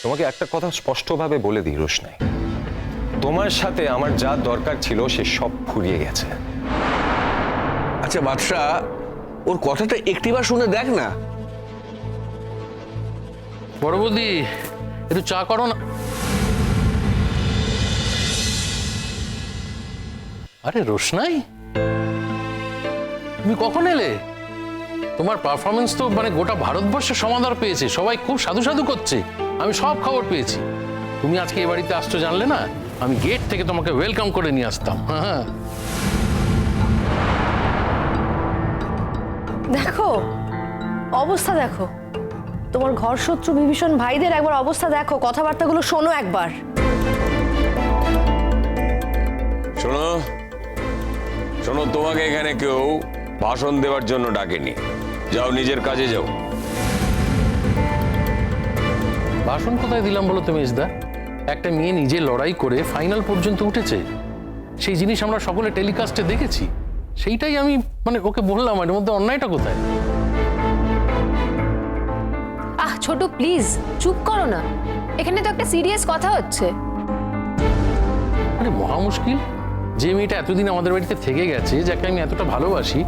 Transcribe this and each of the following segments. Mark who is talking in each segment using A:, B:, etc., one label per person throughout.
A: তোমাকে একটা কথা স্পষ্টভাবে বলে দিই রোশনাই, তোমার সাথে আমার যা দরকার ছিল সে সব ফুরিয়ে গেছে।
B: আচ্ছা বাদশা, ওর কথাটা একটিবার শুনে দেখ না।
C: বড় বৌদি একটু চা করো না। আরে রোশনাই, তুমি কখন এলে? তোমার পারফরমেন্স তো মানে গোটা ভারতবর্ষে সমাদর পেয়েছে, সবাই খুব সাধু সাধু করছে, আমি সব খবর পেয়েছি। তুমি আজকে এ বাড়িতে আসছো জানলে না, আমি গেট থেকে তোমাকে ওয়েলকাম করে নিয়ে আসতাম। হ্যাঁ,
D: দেখো অবস্থা, দেখো তোমার ঘর শত্রু বিভীষণ ভাইদের একবার অবস্থা দেখো, কথাবার্তাগুলো শোনো একবার।
E: শোনো শোনো, তোমাকে এখানে কেউ ভাষণ দেওয়ার জন্য ডাকেনি, যাও নিজের কাজে যাও।
C: ভাষণ কোথায় দিলাম বলো তুমি ইসদা? একটা মেয়ে নিজে লড়াই করে ফাইনাল পর্যন্ত উঠেছে, সেই জিনিস আমরা সকলে টেলিকাস্টে দেখেছি, সেইটাই আমি মানে ওকে বললাম, এর মধ্যে অন্যায়টা কোথায়?
F: আহ ছোট প্লিজ চুপ করো না, এখানে তো একটা সিরিয়াস কথা হচ্ছে।
C: আরে মহা মুশকিল, যে মেয়েটা এতদিন আমাদের বাড়িতে থেকে গেছে, যাকে আমি এতটা ভালোবাসি,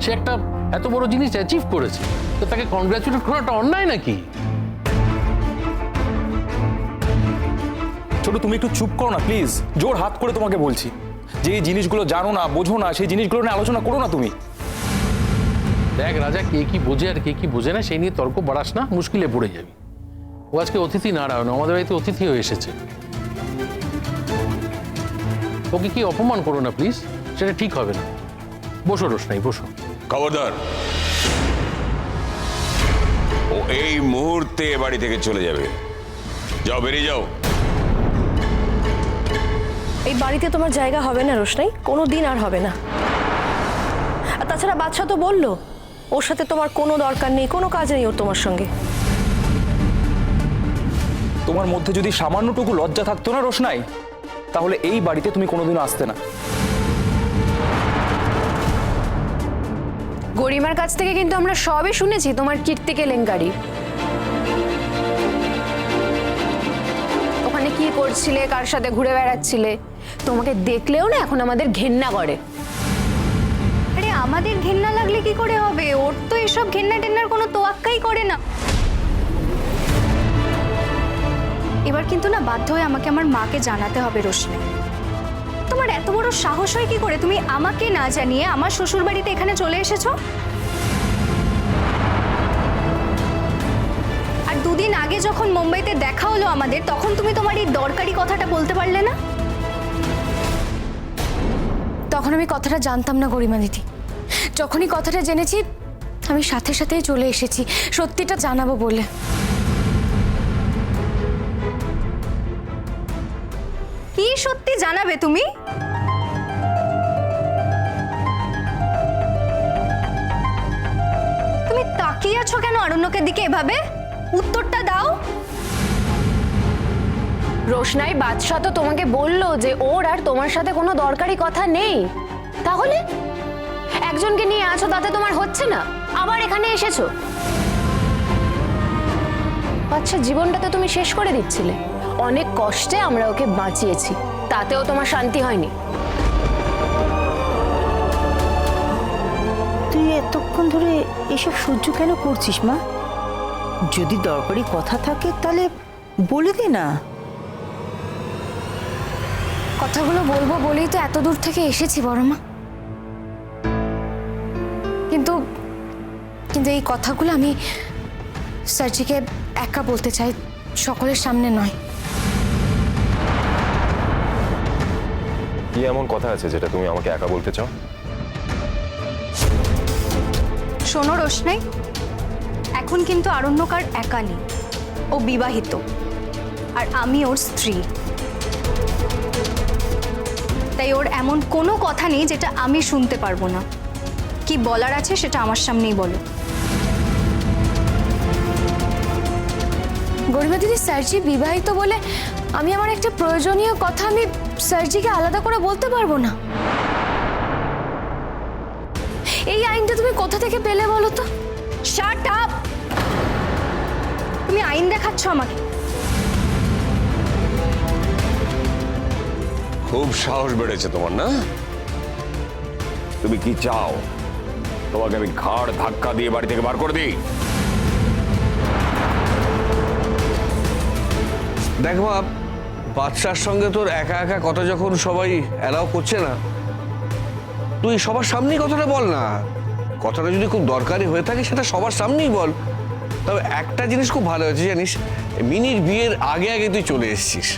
C: সে একটা এত বড় জিনিস অ্যাচিভ করেছে, তো তাকে কনগ্রাচুলেট করাটা অন্যায় নাকি?
G: ছোট তুমি একটু চুপ করো না প্লিজ, জোর হাত করে তোমাকে বলছি, যে এই জিনিসগুলো জানো না বোঝো না সেই জিনিসগুলো নিয়ে আলোচনা করো না তুমি।
C: দেখ রাজা, কে কি বোঝে আর কে কি বোঝে না সেই নিয়ে তর্ক বাড়াস না, মুশকিলে পড়ে যাবি। ও আজকে অতিথি নারায়ণ, আমাদের বাড়িতে অতিথি হয়ে এসেছে, ওকে কি অপমান করো না প্লিজ, সেটা ঠিক হবে না। বসো রোশনাই, বসো।
E: খবরদার, ও এই মুহূর্তে এ বাড়ি থেকে চলে যাবে, যাও বেরিয়ে যাও।
D: এই বাড়িতে তোমার জায়গা হবে না রোশনাই, কোনো দিন আর হবে না। আর তাছাড়া বাদশা তো বললো ওর সাথে তোমার কোনো দরকার নেই, কোনো কাজ নেই ওর তোমার সঙ্গে।
G: তোমার মধ্যে যদি সামান্যটুকু লজ্জা থাকতো না রোশনাই, তাহলে এই বাড়িতে তুমি কোনোদিনও আসতে না।
F: গরিমার কাছ থেকে কিন্তু আমরা সবই শুনেছি তোমার কীর্তি কেলেঙ্কারি। ওখানে কি করছিলে, কার সাথে ঘুরে বেড়াচ্ছিলে, তোমাকে দেখলেও না এখন আমাদের ঘেন্না করে।
H: আরে আমাদের ঘেন্না লাগলে কি করে হবে, ওর তো এসব ঘেন্না টেন্নার কোনো তোয়াক্কাই করে না। এবার কিন্তু না বাধ্য হয়ে আমাকে আমার মাকে জানাতে হবে রোশনি। তোমার এত বড় সাহস হয় কি করে, তুমি আমাকে না জানিয়ে আমার শ্বশুর বাড়িতে এখানে চলে এসেছো? আর দুদিন আগে যখন মুম্বাইতে দেখা হলো আমাদের, তখন তুমি তোমার এই দরকারি কথাটা বলতে পারলে না?
I: তখন আমি কথাটা জানতাম না গরিমা দিদি, যখনই কথাটা জেনেছি আমি সাথে সাথেই চলে এসেছি সত্যিটা জানাবো বলে।
H: কি সত্যি জানাবে তুমি? তুমি তাকিয়ে আছো কেন আরণ্যকের দিকে এভাবে? উত্তরটা দাও।
F: রোশনাই, বাদশা তো তোমাকে বললো যে ওর আর তোমার সাথে কোনো দরকারি কথা নেই, তাহলে একজনকে নিয়ে আছো তাতে তোমার হচ্ছে না, আবার এখানে এসেছো। আচ্ছা, জীবনটা তো তুমি শেষ করে দিচ্ছিলে, অনেক কষ্টে আমরা ওকে বাঁচিয়েছি, তাতেও তোমার শান্তি হয়নি।
J: তুই এতক্ষণ ধরে এসব সহ্য কেন করছিস মা? যদি দরকারি কথা থাকে তাহলে বলে দে না।
I: কথাগুলো বলবো বলেই তো এত দূর থেকে এসেছি বড় মা, কিন্তু কিন্তু এই কথাগুলো আমি স্যারজিকে একা বলতে চাই, সকলের সামনে নয়।
A: কি এমন কথা আছে যেটা তুমি আমাকে একা বলতে চাও?
H: শোনো রোশনাই, এখন কিন্তু আরণ্যকার একা নেই, ও বিবাহিত, আর আমি ওর স্ত্রী। তাই ওর এমন কোনো কথা নেই যেটা আমি শুনতে পারবো না। কি বলার আছে সেটা আমার সামনেই বলো।
I: গরিমা দিদি, স্যারজি বিবাহিত বলে আমি আমার একটা প্রয়োজনীয় কথা আমি স্যারজিকে আলাদা করে বলতে পারবো না। এই আইনটা তুমি কোথা থেকে পেলে বলো তো?
H: Shut up! তুমি আইন দেখাচ্ছ আমাকে?
E: খুব সাহস বেড়েছে তোমার, না? তুমি কি চাও তোমাকে আমি ঘাড় ধাক্কা দিয়ে বাড়ি থেকে বার করে দিই?
B: দেখ বাপ, বাচ্চার সঙ্গে তোর একা একা কথা যখন সবাই অ্যালাউ করছে না, তুই সবার সামনেই কথাটা বল না। কথাটা যদি খুব দরকারি হয়ে থাকে সেটা সবার সামনেই বল। তবে একটা জিনিস খুব ভালো হয়েছে জানিস, মিনির বিয়ের আগে আগে তুই চলে এসেছিস।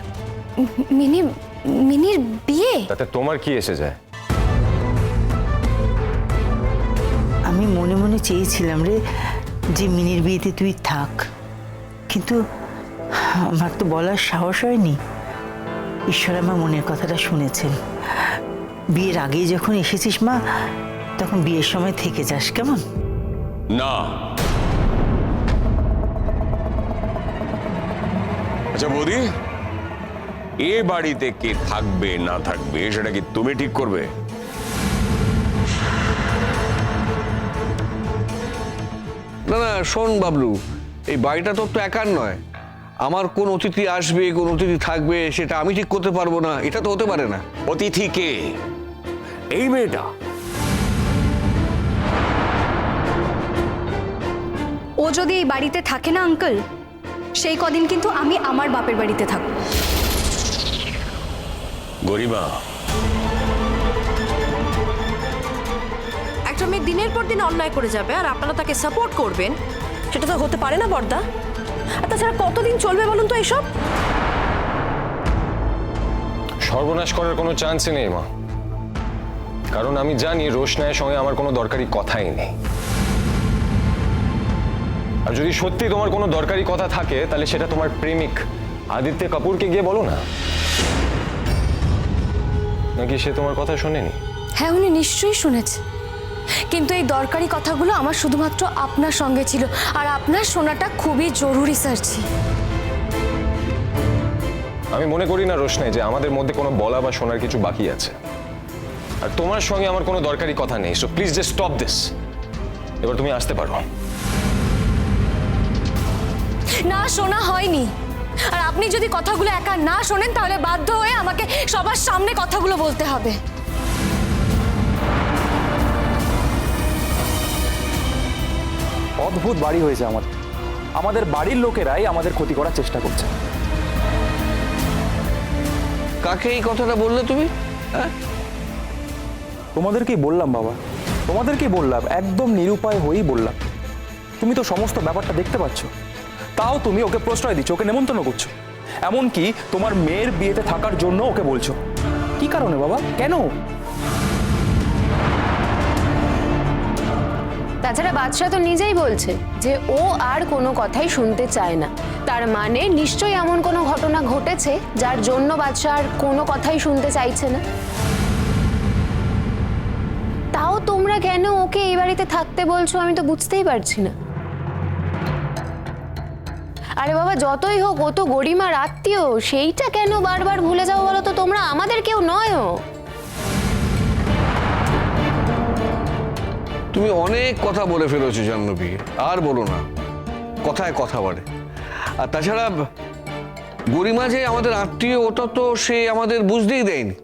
I: মিনির বিয়ে?
A: তাতে তোমার কি এসে যায়?
J: আমি মনে মনে চেয়েছিলাম রে যে মিনির বিয়েতে তুই থাক, কিন্তু আমার তো বলার সাহস হয়নি। ঈশ্বর আমার মনের কথাটা শুনেছেন। বিয়ের আগেই যখন এসেছিস মা, তখন বিয়ের সময় থেকে যাস, কেমন?
E: না। আচ্ছা বৌদি, এ বাড়িতে কে থাকবে না থাকবে সেটা কি তুমি ঠিক করবে?
B: না না, শোন বাবলু, এই বাড়িটা তোর তো একার নয়। আমার কোন অতিথি আসবে, কোন অতিথি থাকবে সেটা আমি ঠিক করতে পারবো না, এটা তো হতে পারে না।
E: অতিথি কে? এই মেয়েটা?
H: ও যদি এই বাড়িতে থাকে না আঙ্কেল, সেই কদিন কিন্তু আমি আমার বাপের বাড়িতে থাকবো।
E: গরিমা,
D: একটা মেয়ে দিনের পর দিন অন্যায় করে যাবে আর আপনারা তাকে সাপোর্ট করবেন, সেটা তো হতে পারে না বড়দা। আর তাছাড়া কতদিন চলবে বলুন তো এসব?
A: সর্বনাশ করার কোনো চান্সই নেই মা, কারণ আমি জানি রোশনাইয়ের সঙ্গে আমার কোনো দরকারি কথাই নেই। আর যদি সত্যি তোমার কোনো দরকারি কথা থাকে তাহলে সেটা তোমার প্রেমিক আদিত্য কাপুরকে গিয়ে বলো না। নাকি সে তোমার কথা শোনেনি?
I: হ্যাঁ, উনি নিশ্চয়ই শুনেছে, কিন্তু এই দরকারি কথাগুলো আমার শুধুমাত্র আপনার সঙ্গে ছিল, আর আপনার শোনাটা খুবই জরুরি স্যারজি।
A: আমি মনে করি না রোশনাই যে আমাদের মধ্যে কোনো বলা বা শোনার কিছু বাকি আছে। আর তোমার সঙ্গে আমার কোনো দরকারি কথা নেই, so please just stop this. এবার তুমি আসতে পারো।
I: না, শোনা হয়নি। আর আপনি যদি কথাগুলো একা না শোনেন তাহলে বাধ্য হয়ে আমাকে সবার সামনে কথাগুলো বলতে হবে।
G: অদ্ভুত বাড়ি হয়েছে আমাদের বাড়ির লোকেরাই আমাদের ক্ষতি করার চেষ্টা করছে।
B: কাকে এই কথাটা বললে তুমি? হ্যাঁ,
G: তোমাদেরকেই বললাম বাবা, তোমাদেরকেই বললাম, একদম নিরুপায় হয়েই বললাম। তুমি তো সমস্ত ব্যাপারটা দেখতে পাচ্ছ, তাও তুমি ওকে প্রশ্রয় দিচ্ছ, ওকে নেমন্তন্ন করছো, এমনকি তোমার মেয়ের বিয়েতে থাকার জন্য ওকে বলছো। কি কারণে বাবা, কেন?
F: তাছাড়া বাদশা তো নিজেই বলছে যে ও আর কোনো কথাই শুনতে চায় না। তার মানে নিশ্চয়ই এমন কোনো ঘটনা ঘটেছে যার জন্য বাদশা আর কোনো কথাই শুনতে চাইছে না। তাও তোমরা কেন ওকে এই বাড়িতে থাকতে বলছো আমি তো বুঝতেই পারছি না। আরে বাবা, যতই হোক ও তো গরিমার আত্মীয়, সেইটা কেন বারবার ভুলে যাও বলো তো? তোমরা আমাদের কেউ নয়ও।
B: তুমি অনেক কথা বলে ফেলেছো জাহ্নবী, আর বলো না, কথায় কথা বাড়ে। আর তাছাড়া গরিমা যে আমাদের আত্মীয় ওটা তো সে আমাদের বুঝতেই দেয়নি,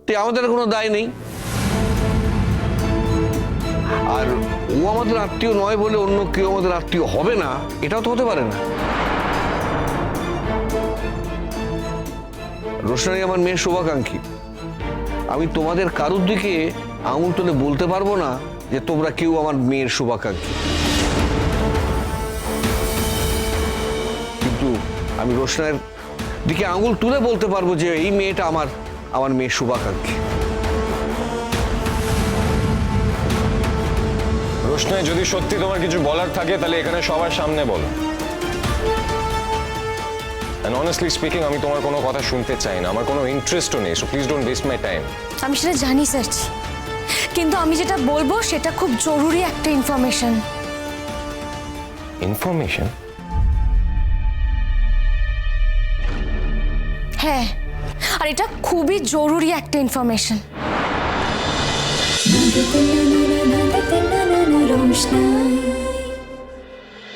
B: তাই আমাদের কোনো দায় নেই। আর ও আমাদের আত্মীয় নয় বলে অন্য কেউ আমাদের আত্মীয় হবে না, এটাও তো হতে পারে না। রোশনাই আমার মেয়ের শুভাকাঙ্ক্ষী। আমি তোমাদের কারুর দিকে আঙুল তুলে বলতে পারবো না যে তোমরা কেউ আমার মেয়ের শুভাকাঙ্ক্ষী, কিন্তু আমি রোশনাইয়ের দিকে আঙুল তুলে বলতে পারবো যে এই মেয়েটা আমার মেয়ের শুভাকাঙ্ক্ষী।
A: রোশনাই, যদি সত্যি তোমার কিছু বলার থাকে তাহলে এখানে সবার সামনে বলো। And honestly speaking, আমি তোমার কোনো কথা শুনতে চাই না, আমার কোনো ইন্টারেস্টও নেই, so please don't waste my time.
I: আমি সেটা জানি স্যারজি, কিন্তু আমি যেটা বলবো সেটা খুব জরুরি একটা ইনফরমেশন।
A: ইনফরমেশন?
I: হ্যাঁ, আর এটা খুবই জরুরি একটা ইনফরমেশন।
K: रोशनाई।